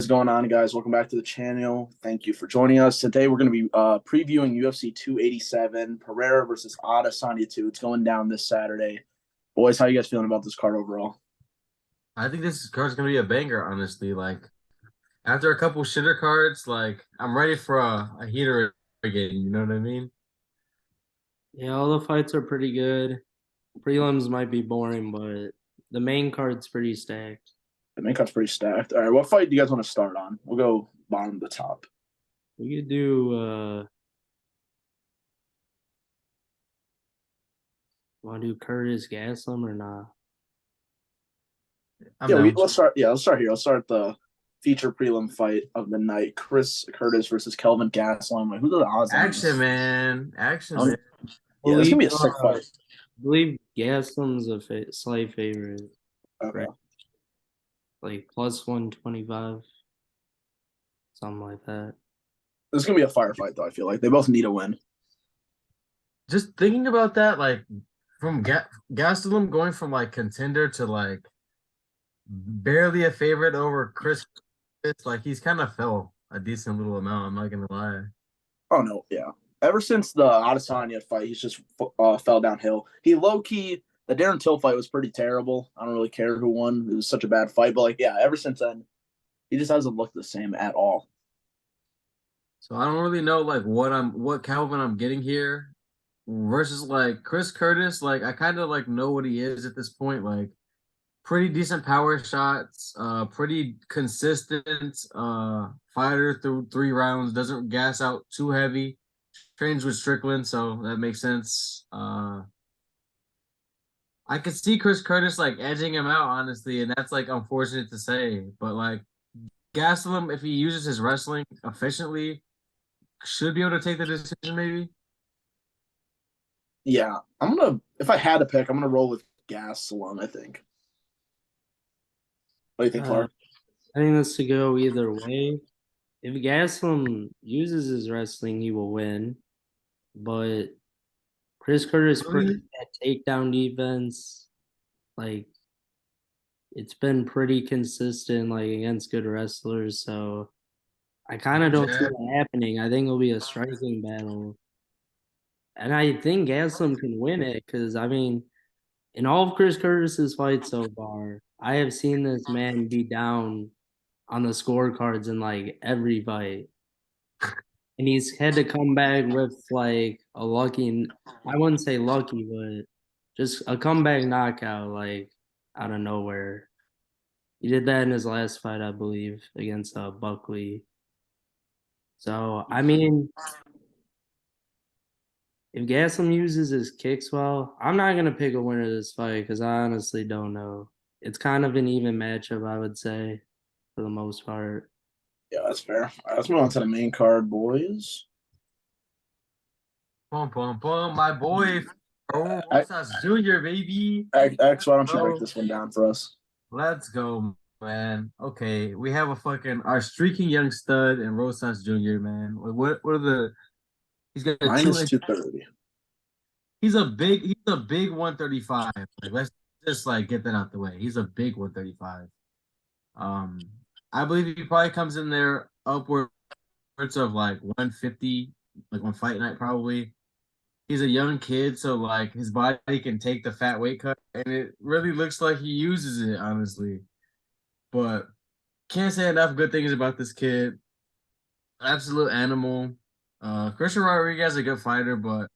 is going on, guys? Welcome back to the channel. Thank you for joining us. Today, we're going to be previewing UFC 287, Pereira versus Adesanya 2. It's going down this Saturday. Boys, how you guys feeling about this card overall? I think this card's gonna be a banger, honestly. Like after a couple shitter cards, like I'm ready for a heater again. You know what I mean? Yeah, all the fights are pretty good. Prelims might be boring, but the main card's pretty stacked. The main card's pretty stacked. All right, what fight do you guys want to start on? We'll go bottom to top. We could do wanna do Curtis Gaslam or not? I'm Yeah, down. let's start. Yeah, let's start here. Let's start the feature prelim fight of the night: Chris Curtis versus Kelvin Gastelum. Like, who are the odds on this? Action, man. Action, Um, man. yeah, this Believe gonna be a sick fight. believe Gaslam's a slight favorite, Okay. right? Like plus 125, something like that. This is gonna be a firefight, though. I feel like they both need a win. Just thinking about that, like from Gastelum going from like contender to like barely a favorite over Chris, it's like he's kind of fell a decent little amount. I'm not gonna lie. Oh no, yeah. Ever since the Adesanya fight, he's just fell downhill. He low key the Darren Till fight was pretty terrible. I don't really care who won. It was such a bad fight, but like yeah, ever since then, he just hasn't looked the same at all. So I don't really know like what Calvin I'm getting here versus like Chris Curtis. Like I kind of like know what he is at this point. Like pretty decent power shots, pretty consistent fighter through 3 rounds, doesn't gas out too heavy, trains with Strickland, so that makes sense. I could see Chris Curtis like edging him out, honestly, and that's like unfortunate to say, but like Gastelum, if he uses his wrestling efficiently, should be able to take the decision, maybe. Yeah, I'm gonna if I had to pick, I'm gonna roll with Gastelum. I think. What do you think, Uh, Clark? I think this could go either way. If Gaslam uses his wrestling, he will win. But Chris Curtis Really? that takedown defense, like it's been pretty consistent, like against good wrestlers. So I kind of don't see Yeah. that happening. I think it'll be a striking battle, and I think Gaslam can win it because I mean, in all of Chris Curtis's fights so far, I have seen this man be down on the scorecards in like every fight. And he's had to come back with like a lucky, I wouldn't say lucky, but just a comeback knockout, like out of nowhere. He did that in his last fight, I believe, against Buckley. So, I mean, if Gaslam uses his kicks well, I'm not gonna pick a winner of this fight because I honestly don't know. It's kind of an even matchup, I would say, for the most part. Yeah, that's fair. All right, let's move on to the main card, boys. Pum pum pum, my boy, oh, I, Rosas Jr., baby. X, why don't you break Bro, this one down for us? let's go, man. Okay, we have a fucking our streaking young stud and Rosas Jr., man. What are the he's got a two Minus inch 230. he's a big 135. Like let's just like get that out the way. He's a big 135. Um I believe he probably comes in there upwards of like 150, like on fight night probably. He's a young kid, so like his body can take the fat weight cut, and it really looks like he uses it, honestly. But can't say enough good things about this kid. Absolute animal. Christian Rodriguez is a good fighter, but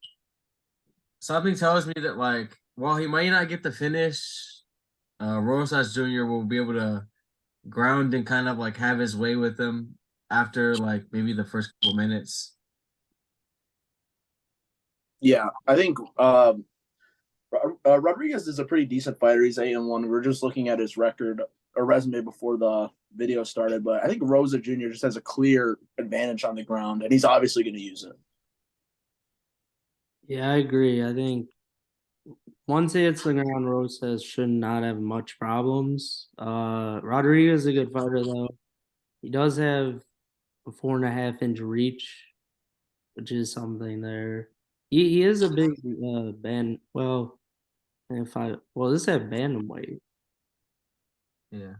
something tells me that like while he might not get the finish, Rosas Jr. will be able to ground and kind of like have his way with him after like maybe the first couple minutes. Yeah, I think Rodriguez is a pretty decent fighter. He's 8-1. We're just looking at his record or resume before the video started, but I think Rosa Jr. just has a clear advantage on the ground, and he's obviously going to use it. Yeah, I agree. I think once he hits the ground, Rosas should not have much problems. Rodriguez is a good fighter though. He does have a 4.5 inch reach, which is something there. He is a big band. Well, if I well, this had bantamweight. Yeah.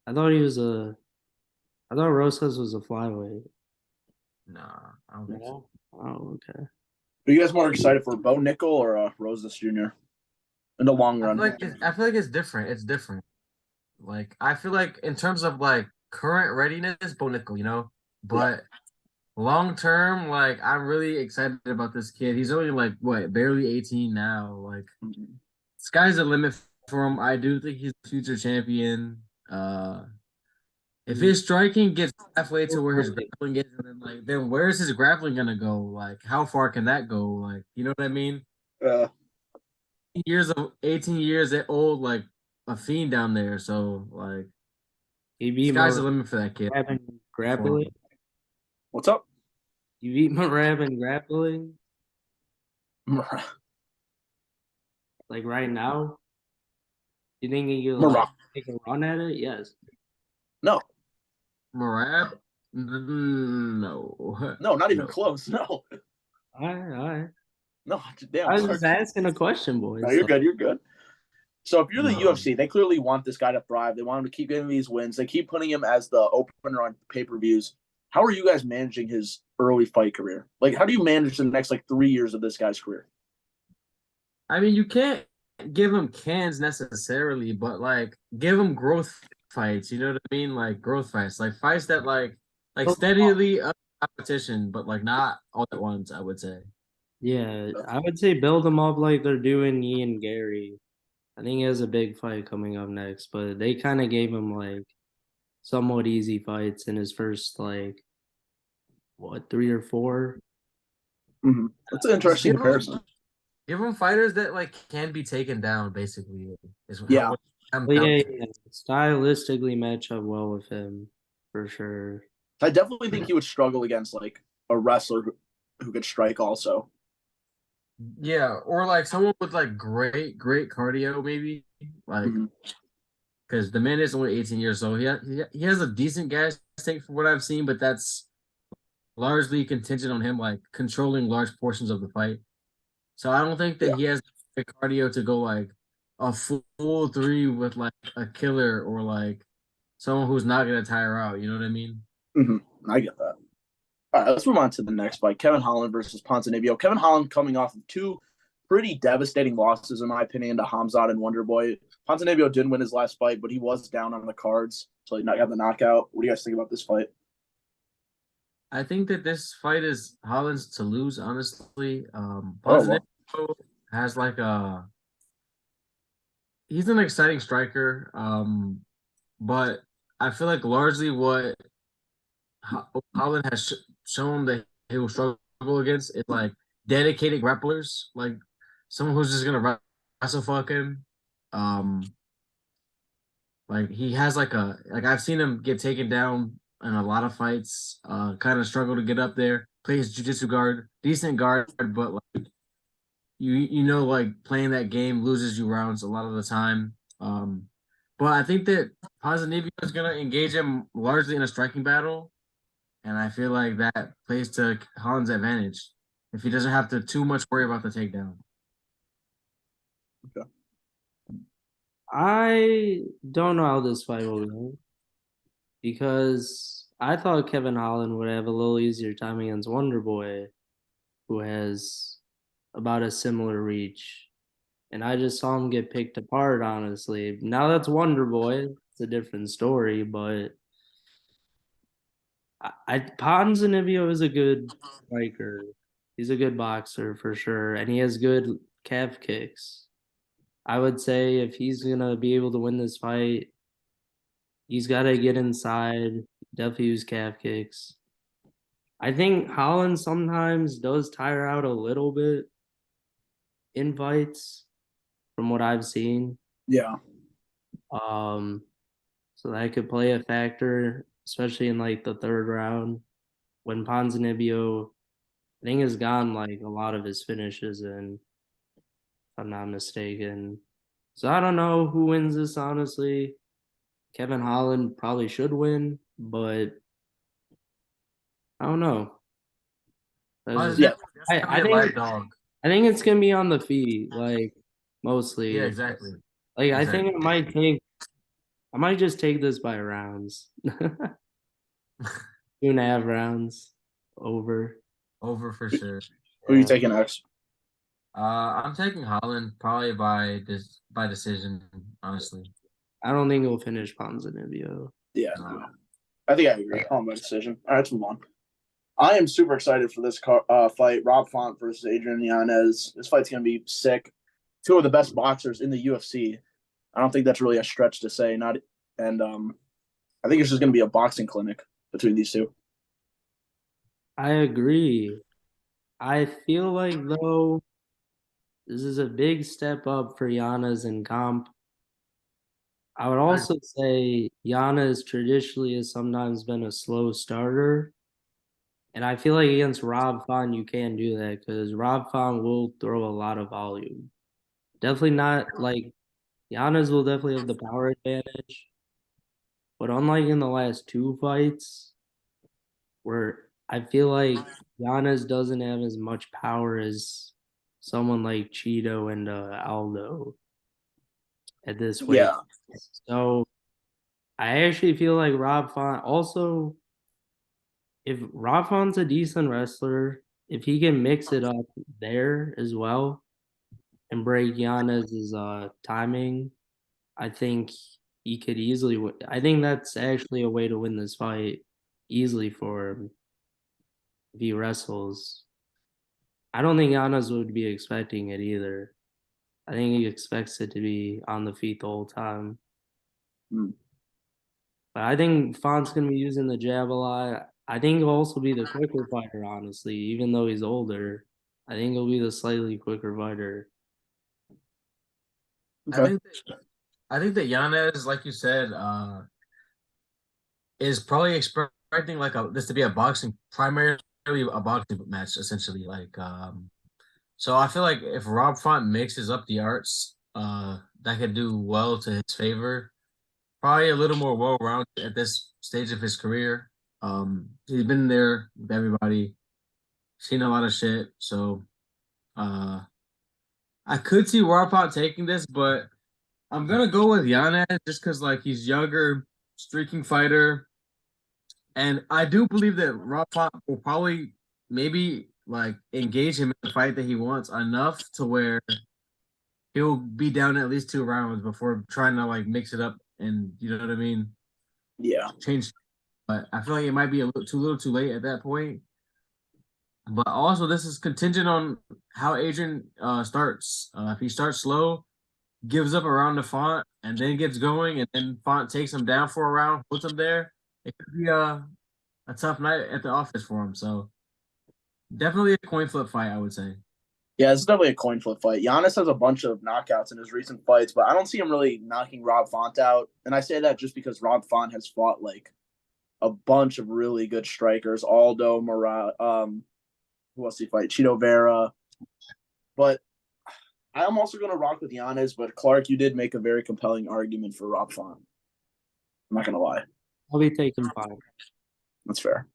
I thought he was a. I thought Rosas was a flyweight. Nah, I don't think so. No? Oh, okay. Are you guys more excited for Bo Nickel or Rosas Jr. in the long run? I feel like it's different. It's different. Like I feel like in terms of like current readiness, Bo Nickel, but long term, like I'm really excited about this kid. He's only like what, barely 18 now. Like sky's the limit for him. I do think he's a future champion. If his striking gets halfway to where his grappling is, and then where's his grappling gonna go? Like how far can that go? Like you know what I mean? Uh, 18 years old, like a fiend down there. So like He beat sky's the Marab limit for that kid. in grappling. what's up? You beat Marab in grappling? Like right now? You think he could like, take a run at it? Yes. No. Marab? No. No, not even close. No. All right. No, damn. I was just asking a question, boys. No, you're good. You're good. So if you're the No. UFC, they clearly want this guy to thrive. They want him to keep getting these wins. They keep putting him as the opener on pay-per-views. How are you guys managing his early fight career? Like, how do you manage the next 3 years of this guy's career? I mean, you can't give him cans necessarily, but like give him growth fights. You know what I mean? Like growth fights, like fights that like steadily up competition, but like not all at once. I would say. Yeah, I would say build them up like they're doing Ian Gary. I think he has a big fight coming up next, but they kind of gave him like somewhat easy fights in his first like what 3 or 4. Mm-hmm. That's an interesting comparison. Give him fighters that like can be taken down. Basically, Yeah. Yeah, stylistically match up well with him for sure. I definitely think he would struggle against like a wrestler who could strike also. Yeah, or like someone with like great cardio, maybe like because the man is only 18 years old. He has a decent gas tank from what I've seen, but that's largely contingent on him like controlling large portions of the fight. So I don't think that he has the cardio to go like a full 3 with like a killer or like someone who's not gonna tire out. You know what I mean? I get that. All right, let's move on to the next fight. Kevin Holland versus Ponzinibbio. Kevin Holland coming off of 2 pretty devastating losses, in my opinion, to Hamzat and Wonderboy. Ponzinibbio did win his last fight, but he was down on the cards, so he got the knockout. What do you guys think about this fight? I think that this fight is Holland's to lose, honestly. Ponzinibbio has like he's an exciting striker, but I feel like largely what Holland has shown that he will struggle against is like dedicated grapplers, like someone who's just gonna wrestle fuck him. Like he has like I've seen him get taken down in a lot of fights. Kind of struggle to get up there. Plays jiu-jitsu guard, decent guard, but like like playing that game loses you rounds a lot of the time. But I think that Ponzinibbio is gonna engage him largely in a striking battle. And I feel like that plays to Holland's advantage if he doesn't have to too much worry about the takedown. Okay. I don't know how this fight will go because I thought Kevin Holland would have a little easier time against Wonderboy, who has about a similar reach. And I just saw him get picked apart, honestly. Now that's Wonderboy. It's a different story, but Ponzinibbio is a good striker. He's a good boxer for sure, and he has good calf kicks. I would say if he's gonna be able to win this fight, he's got to get inside, definitely use calf kicks. I think Holland sometimes does tire out a little bit in fights, from what I've seen. Yeah. So that could play a factor, especially in like the 3rd round when Ponzinibbio, I think, has gotten like a lot of his finishes in, if I'm not mistaken. So I don't know who wins this, honestly. Kevin Holland probably should win, but I don't know. I think it's gonna be on the feet, like mostly. Yeah, exactly. Like I think I might just take this by rounds. 2.5 rounds over. Over for sure. Who are you Yeah. taking next? I'm taking Holland probably by decision, honestly. I don't think he'll finish Ponzinibbio. Yeah, No. I think I agree. On my decision. All right, let's move on. I am super excited for this fight. Rob Font versus Adrian Yanez. This fight's gonna be sick. Two of the best boxers in the UFC. I don't think that's really a stretch to say. Not and I think it's just gonna be a boxing clinic between these two. I agree. I feel like though this is a big step up for Giannis and Comp. I would also say Giannis traditionally has sometimes been a slow starter. And I feel like against Rob Font, you can't do that because Rob Font will throw a lot of volume. Definitely not like Giannis will definitely have the power advantage. But unlike in the last two fights, where I feel like Giannis doesn't have as much power as someone like Cheeto and Aldo at this weight. Yeah, So I actually feel like Rob Font also, if Rob Font's a decent wrestler, if he can mix it up there as well and break Giannis's timing, I think he could easily win. I think that's actually a way to win this fight easily for him if he wrestles. I don't think Giannis would be expecting it either. I think he expects it to be on the feet the whole time. Hmm. But I think Font's gonna be using the jab a lot. I think he'll also be the quicker fighter, honestly, even though he's older. I think he'll be the slightly quicker fighter. I okay. think I think that Yanez, like you said, is probably expecting like this to be a primarily a boxing match, essentially. So I feel like if Rob Font mixes up the arts, that could do well to his favor. Probably a little more well-rounded at this stage of his career. He's been there with everybody, seen a lot of shit. So, uh, I could see Rob Font taking this, but I'm gonna go with Yanez just because like he's younger, streaking fighter. And I do believe that Rob Font will probably maybe like engage him in the fight that he wants enough to where he'll be down at least 2 rounds before trying to like mix it up and you know what I mean? Yeah, Change. But I feel like it might be a little too late at that point. But also this is contingent on how Adrian starts. If he starts slow, gives up around the Font, and then gets going, and then Font takes him down for a round, puts him there, it could be a tough night at the office for him. So definitely a coin flip fight, I would say. yeah. It's definitely a coin flip fight. Giannis has a bunch of knockouts in his recent fights, but I don't see him really knocking Rob Font out. And I say that just because Rob Font has fought like a bunch of really good strikers, Aldo, Murad, who else he fight? Cheeto Vera. But I'm also going to rock with Giannis. But Clark, you did make a very compelling argument for Rob Font. I'm not going to lie. I'll be taking Font. That's fair.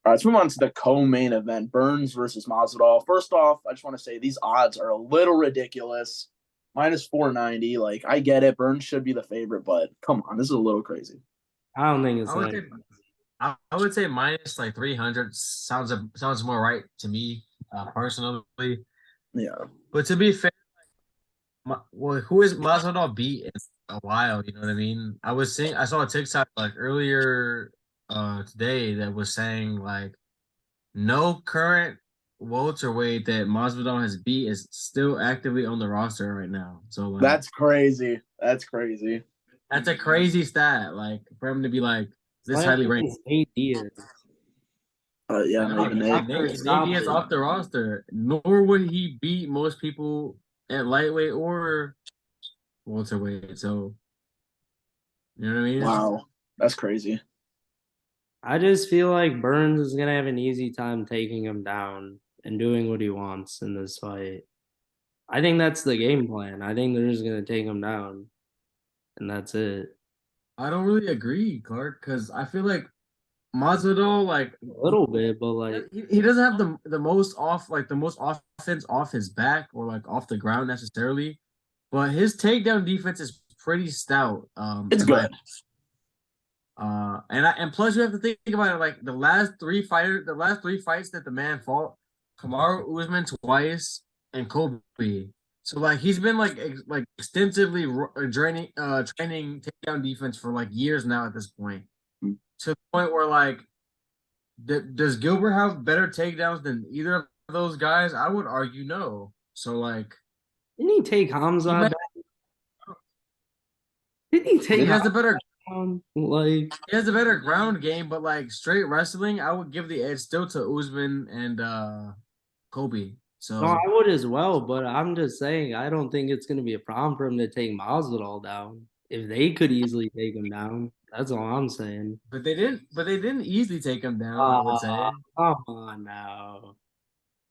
All right, let's move on to the co-main event: Burns versus Masvidal. First off, I just want to say these odds are a little ridiculous. Minus 490. Like, I get it. Burns should be the favorite, but come on, this is a little crazy. I don't think it's I would that. say I would say minus like 300 sounds more right to me personally. Yeah. But to be fair, well, who is Masvidal beat in a while? You know what I mean? I saw a TikTok like earlier today that was saying like no current welterweight that Masvidal has beat is still actively on the roster right now. So like That's crazy. That's crazy. that's a crazy stat. Like for him to be like this Last highly ranked. is 8 years. Yeah, I not know even eight. Nate Diaz off the roster. Nor would he beat most people at lightweight or welterweight. So you know what I mean? Wow. That's crazy. I just feel like Burns is gonna have an easy time taking him down and doing what he wants in this fight. I think that's the game plan. I think they're just gonna take him down, and that's it. I don't really agree, Clark, because I feel like Masvidal, like A little bit, but like he doesn't have the most offense off his back or like off the ground necessarily, but his takedown defense is pretty stout. It's good. And plus you have to think about it, like the last three fights that the man fought, Kamaru Usman twice and Kobe. So like he's been like extensively training takedown defense for like years now at this point. To the point where like does Gilbert have better takedowns than either of those guys? I would argue no. So like Didn't he take Hamza down? Didn't he take he has Hamza a better down? Like, he has a better ground game, but like straight wrestling, I would give the edge still to Usman and Kobe. no, I So would as well, but I'm just saying I don't think it's gonna be a problem for him to take Masvidal down. If they could easily take him down, that's all I'm saying. but they didn't easily take him down, I would Uh, say. come on now.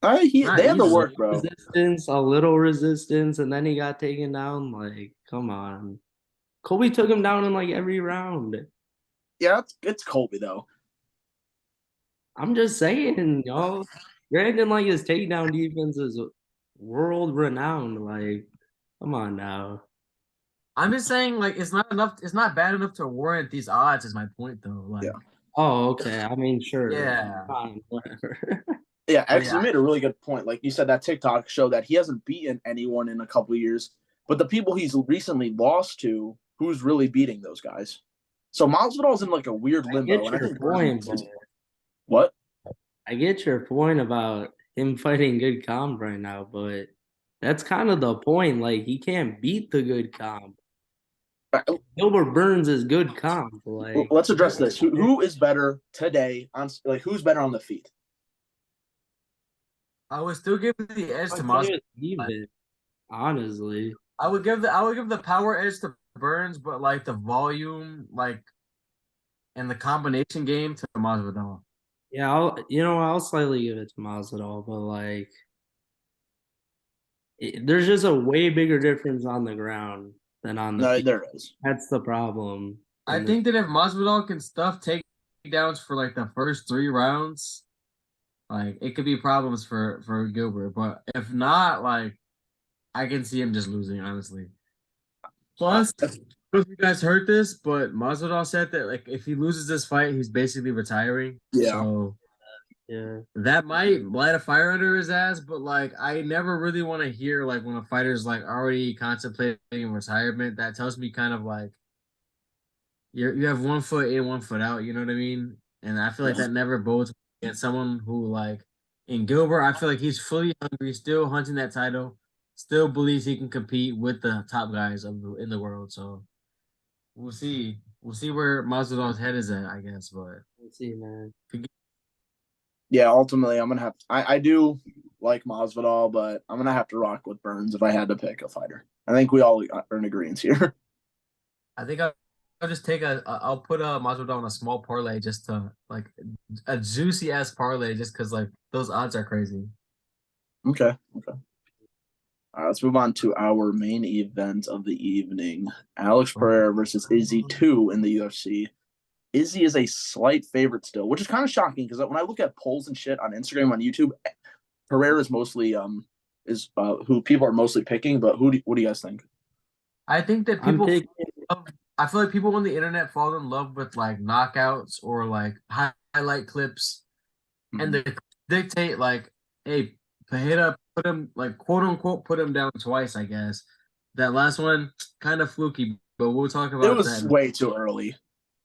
Not They have the easily. work, bro. Resistance, a little resistance, and then he got taken down. Like, come on. Kobe took him down in like every round. Yeah, it's Colby though. I'm just saying, y'all. Granted, like his takedown defense is world renowned. Like, come on now. I'm just saying, like, it's not bad enough to warrant these odds, is my point though. Like, Yeah. Oh, okay. I mean, sure. yeah. Fine, whatever. Yeah, But actually, you made a really good point. Like you said, that TikTok showed that he hasn't beaten anyone in a couple of years, but the people he's recently lost to, who's really beating those guys? So Masvidal's in like a weird I limbo, get and I your think point, but what? I get your point about him fighting good comp right now, but that's kind of the point. Like, he can't beat the good comp. Gilbert Burns is good comp. Like, Let's address this. Who is better today on like who's better on the feet? I would still give the edge to I'd Masvidal. say it's even, honestly. I would give the power edge to Burns, but like the volume, like and the combination game to Masvidal. Yeah, I'll slightly give it to Masvidal, but like, there's just a way bigger difference on the ground than on the No, feet. there is. That's the problem. I think that if Masvidal can stuff takedowns for like the first 3 rounds, like it could be problems for Gilbert. But if not, like I can see him just losing, honestly. Plus, I don't know if you guys heard this, but Masvidal said that like if he loses this fight, he's basically retiring. Yeah. So Yeah. that might light a fire under his ass, but like I never really want to hear like when a fighter's like already contemplating retirement. That tells me kind of like you have 1 foot in, 1 foot out. You know what I mean? And I feel like that never bodes against someone who like in Gilbert. I feel like he's fully hungry, still hunting that title, still believes he can compete with the top guys in the world. So we'll see. We'll see where Masvidal's head is at, I guess. But Let's see, man. Yeah, ultimately, I'm gonna have. I do like Masvidal, but I'm gonna have to rock with Burns if I had to pick a fighter. I think we all are in agreement here. I think I'll just I'll put a Masvidal on a small parlay just to like a juicy ass parlay just because like those odds are crazy. Okay. All right, let's move on to our main event of the evening: Alex Pereira versus Izzy 2 in the UFC. Izzy is a slight favorite still, which is kind of shocking because when I look at polls and shit on Instagram, on YouTube, Pereira is mostly who people are mostly picking. But what do you guys think? I think that I'm picking. I feel like people on the internet fall in love with like knockouts or like highlight clips, and they dictate like, hey, Pereira put him like quote unquote put him down twice. I guess that last one kind of fluky, but we'll talk about It was that. way too early.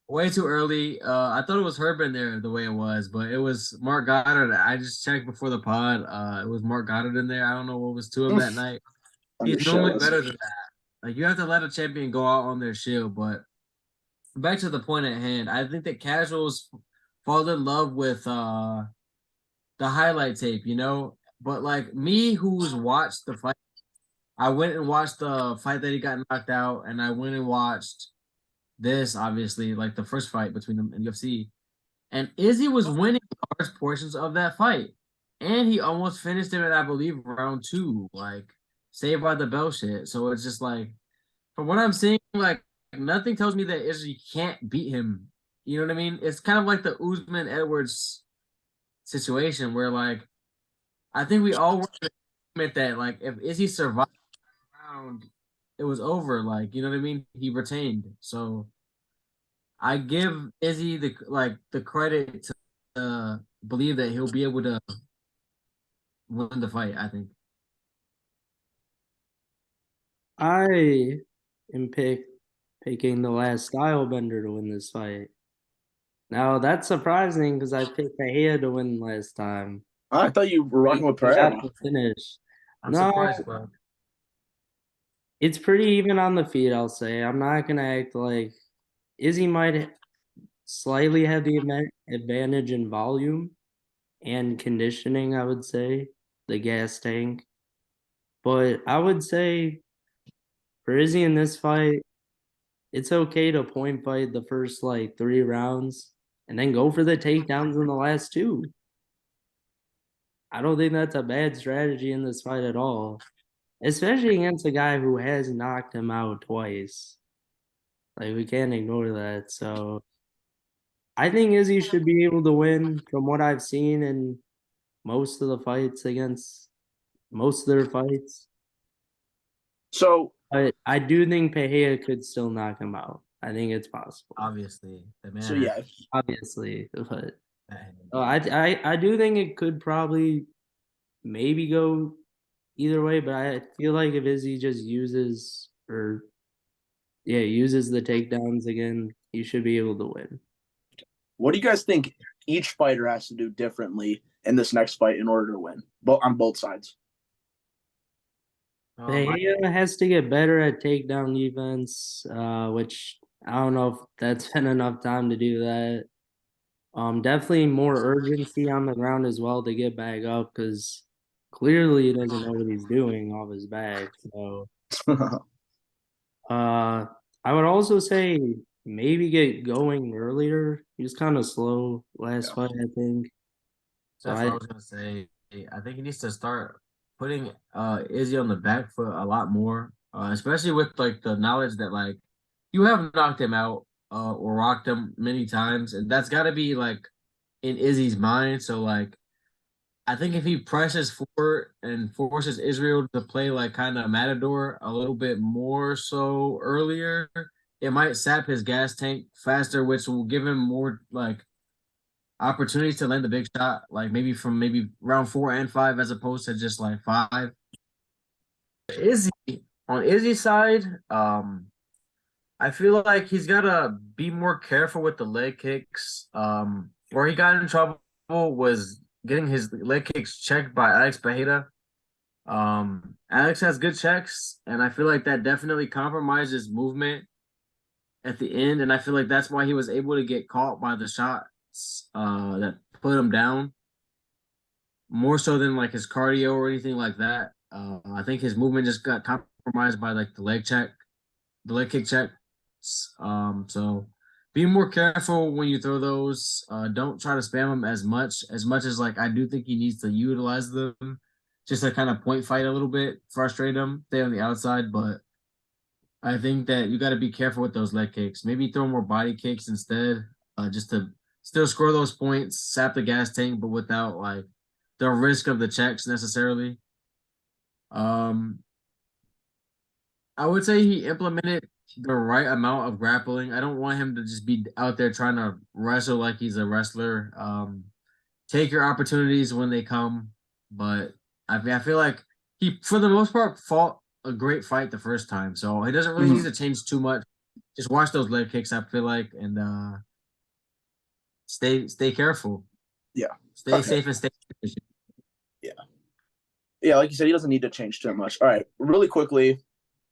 Way too early. I thought it was Herb in there the way it was, but it was Mark Goddard. I just checked before the pod. It was Mark Goddard in there. I don't know what was to him that night. He's normally better than that. Like you have to let a champion go out on their shield. But back to the point at hand, I think that casuals fall in love with the highlight tape, you know. But like me, who's watched the fight, I went and watched the fight that he got knocked out, and I went and watched this obviously like the first fight between them in UFC, and Izzy was winning large portions of that fight, and he almost finished it at I believe round 2, like saved by the bell shit. So it's just like from what I'm seeing, like nothing tells me that Izzy can't beat him. You know what I mean? It's kind of like the Usman Edwards situation where like I think we all were in agreement that like if Izzy survived the round, it was over. Like you know what I mean? He retained. So I give Izzy the credit to believe that he'll be able to win the fight. I think. I am picking the last style bender to win this fight. Now that's surprising because I picked Pereira to win last time. I thought you were rocking with He got Pereira. the finish. I'm No, surprised, bro. it's pretty even on the feet, I'll say. I'm not gonna act like Izzy might slightly have the advantage in volume and conditioning, I would say, the gas tank. But I would say for Izzy in this fight, it's okay to point fight the first like 3 rounds and then go for the takedowns in the last two. I don't think that's a bad strategy in this fight at all, especially against a guy who has knocked him out twice. Like we can't ignore that. So I think Izzy should be able to win from what I've seen in most of the fights against most of their fights. So But I do think Pereira could still knock him out. I think it's possible. Obviously, the man. so yeah, Obviously, but Man. I do think it could probably maybe go either way, but I feel like if Izzy just uses uses the takedowns again, he should be able to win. what do you guys think each fighter has to do differently in this next fight in order to win? On both sides. Pereira has to get better at takedown defense, which I don't know if that's been enough time to do that. Definitely more urgency on the ground as well to get back up because clearly he doesn't know what he's doing off his back. So, I would also say maybe get going earlier. He was kind of slow last fight, I think. So That's what I was gonna say. I think he needs to start putting Izzy on the back foot a lot more, especially with like the knowledge that like you have knocked him out or rocked him many times, and that's got to be like in Izzy's mind. So like I think if he presses forward and forces Israel to play like kind of Matador a little bit more so earlier, it might sap his gas tank faster, which will give him more like opportunities to land the big shot, like maybe from maybe round 4 and 5 as opposed to just like 5. Izzy on Izzy's side, I feel like he's gotta be more careful with the leg kicks. Where he got in trouble was getting his leg kicks checked by Alex Bejeda. Alex has good checks, and I feel like that definitely compromises movement at the end, and I feel like that's why he was able to get caught by the shots that put him down more so than like his cardio or anything like that. I think his movement just got compromised by like the leg kick check. So be more careful when you throw those. Don't try to spam them as much as like I do think he needs to utilize them just to kind of point fight a little bit, frustrate him, stay on the outside. But I think that you got to be careful with those leg kicks. Maybe throw more body kicks instead, just to still score those points, sap the gas tank, but without like the risk of the checks necessarily. Um, I would say he implemented the right amount of grappling. I don't want him to just be out there trying to wrestle like he's a wrestler. Take your opportunities when they come, but I feel like he, for the most part, fought a great fight the first time, so he doesn't really need to change too much. Just watch those leg kicks. I feel like, and stay careful. Yeah. Stay safe and stay. Yeah. Yeah, like you said, he doesn't need to change too much. All right, really quickly,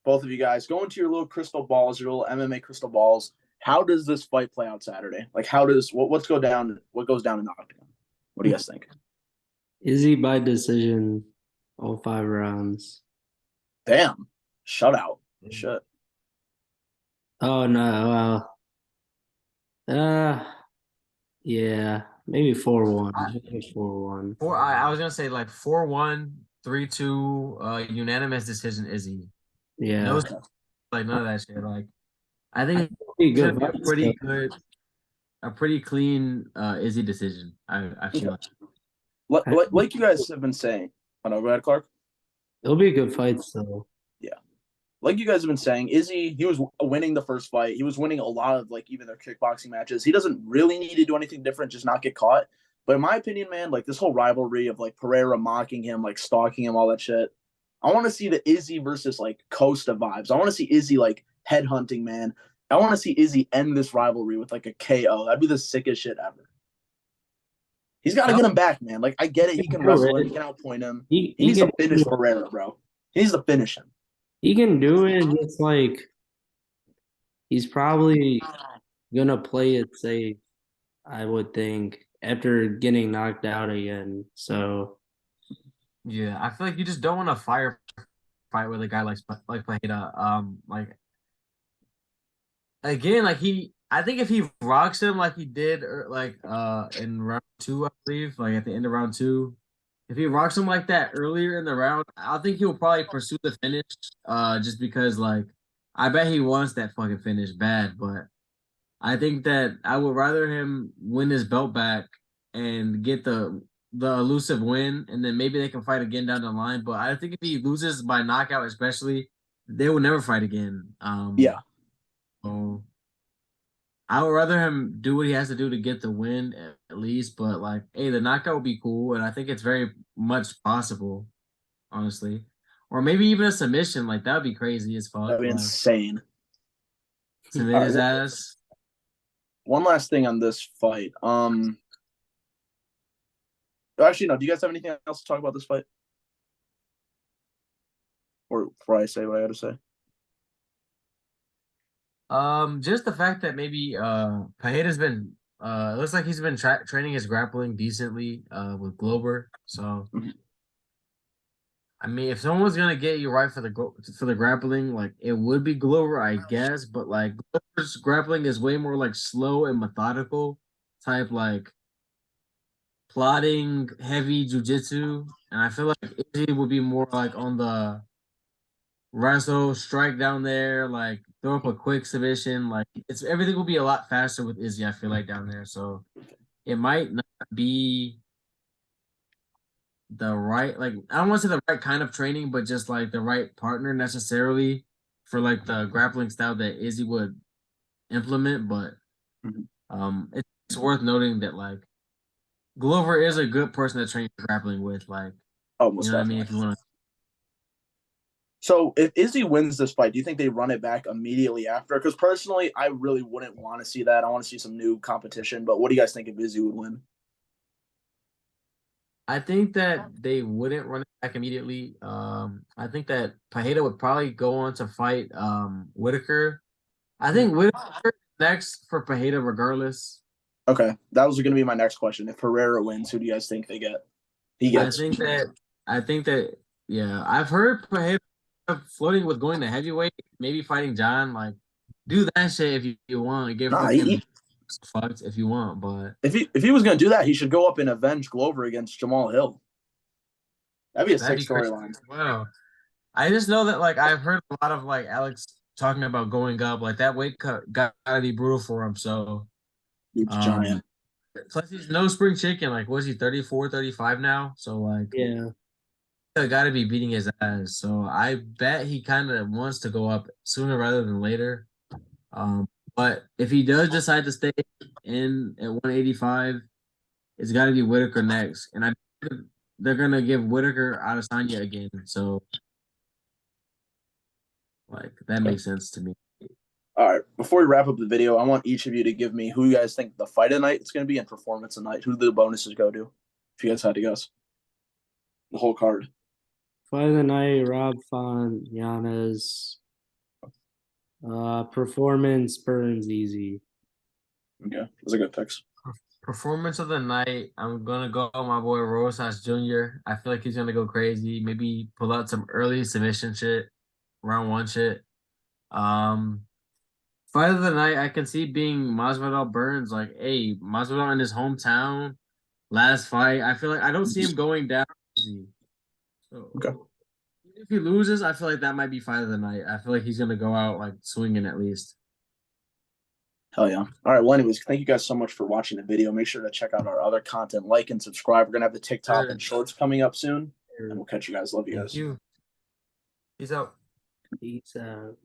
both of you guys, go into your little crystal balls, your little MMA crystal balls. How does this fight play out Saturday? Like, how does what's go down? What goes down in the octagon? What do you guys think? Izzy by decision, all 5 rounds. Damn, shutout. Shit. Oh no, yeah, maybe 4-1. Maybe 4-1. I was gonna say like 4-1, 3-2, unanimous decision. Izzy. Yeah, No, like none of that shit. Like I think be it's gonna good be fight still. a pretty clean Izzy decision. I feel Okay. Like you guys have been saying. Oh no, go ahead, Clark. It'll be a good fight still. Yeah. like you guys have been saying, Izzy, he was winning the first fight. He was winning a lot of like even their kickboxing matches. He doesn't really need to do anything different, just not get caught. But in my opinion, man, like this whole rivalry of like Pereira mocking him, like stalking him, all that shit. I want to see the Izzy versus like Costa vibes. I want to see Izzy like headhunting, man. I want to see Izzy end this rivalry with like a KO. That'd be the sickest shit ever. He's got to get him back, man. Like I get it, he can wrestle him, he can outpoint him. He needs to finish Pereira, bro. He needs to finish him. He can do it. Just like he's probably gonna play it safe, I would think, after getting knocked out again. So Yeah, I feel like you just don't want to fight with a guy like Pajeda. Like again, like I think if he rocks him like he did, in round two, I believe, like at the end of round two, if he rocks him like that earlier in the round, I think he'll probably pursue the finish. Just because like I bet he wants that fucking finish bad, but I think that I would rather him win his belt back and get the elusive win, and then maybe they can fight again down the line. But I think if he loses by knockout, especially, they will never fight again. Yeah. So I would rather him do what he has to do to get the win at least. But like, hey, the knockout would be cool, and I think it's very much possible, honestly. Or maybe even a submission, like that would be crazy as fuck. That'd be Like insane. submit All his right, ass. one last thing on this fight. Actually, no. Do you guys have anything else to talk about this fight? Or before I say what I got to say? Just the fact that maybe Pajeda's been it looks like he's been training his grappling decently with Glover. So Mhm. I mean, if someone's gonna get you right for the grappling, like it would be Glover, I guess. But like Glover's grappling is way more like slow and methodical type, like plotting heavy jujitsu, and I feel like Izzy would be more like on the wrestle, strike down there, like throw up a quick submission. Like it's everything will be a lot faster with Izzy, I feel like down there. So it might not be the right, like I don't want to say the right kind of training, but just like the right partner necessarily for like the grappling style that Izzy would implement. But Mhm. it's worth noting that like Glover is a good person to train grappling with. Like, Oh, you most know what I mean? If definitely. you want to. So if Izzy wins this fight, do you think they run it back immediately after? Because personally, I really wouldn't want to see that. I want to see some new competition. But what do you guys think if Izzy would win? I think that they wouldn't run it back immediately. I think that Pajeda would probably go on to fight Whitaker. I think Whitaker next for Pajeda regardless. Okay, that was going to be my next question. If Herrera wins, who do you guys think they get? He I gets. think that I think that yeah, I've heard Pajeda floating with going to heavyweight, maybe fighting John. Like, do that shit if you want. Get Nah, fucking fucked if you want, but if he was going to do that, he should go up and avenge Glover against Jamal Hill. That'd be a that'd sick be crazy. storyline. Wow. I just know that like I've heard a lot of like Alex talking about going up. Like that weight cut gotta be brutal for him. So Dude's um giant. plus he's no spring chicken. Like was he 34, 35 now? So like yeah, gotta be beating his ass. So I bet he kind of wants to go up sooner rather than later. But if he does decide to stay in at 185, it's gotta be Whitaker next. And I they're gonna give Whitaker Adesanya again. So like that Okay. makes sense to me. All right. Before we wrap up the video, I want each of you to give me who you guys think the fight of the night is going to be and performance of the night. Who the bonuses go to? If you guys had to guess, the whole card. fight of the night, Rob Font, Giannis. Performance Burns easy. Okay, those are good picks. Performance of the night, I'm gonna go my boy Rosas Jr. I feel like he's gonna go crazy. Maybe pull out some early submission shit, round one shit. Um, Fight of the night, I can see being Masvidal Burns. Like, hey, Masvidal in his hometown, last fight. I feel like I don't see him going down easy. Okay. So if he loses, I feel like that might be fight of the night. I feel like he's gonna go out like swinging at least. Hell yeah. All right. Well, anyways, thank you guys so much for watching the video. Make sure to check out our other content, like and subscribe. We're going to have the TikTok and shorts coming up soon. And we'll catch you guys. Love you Thank guys. you. Peace out. Peace out.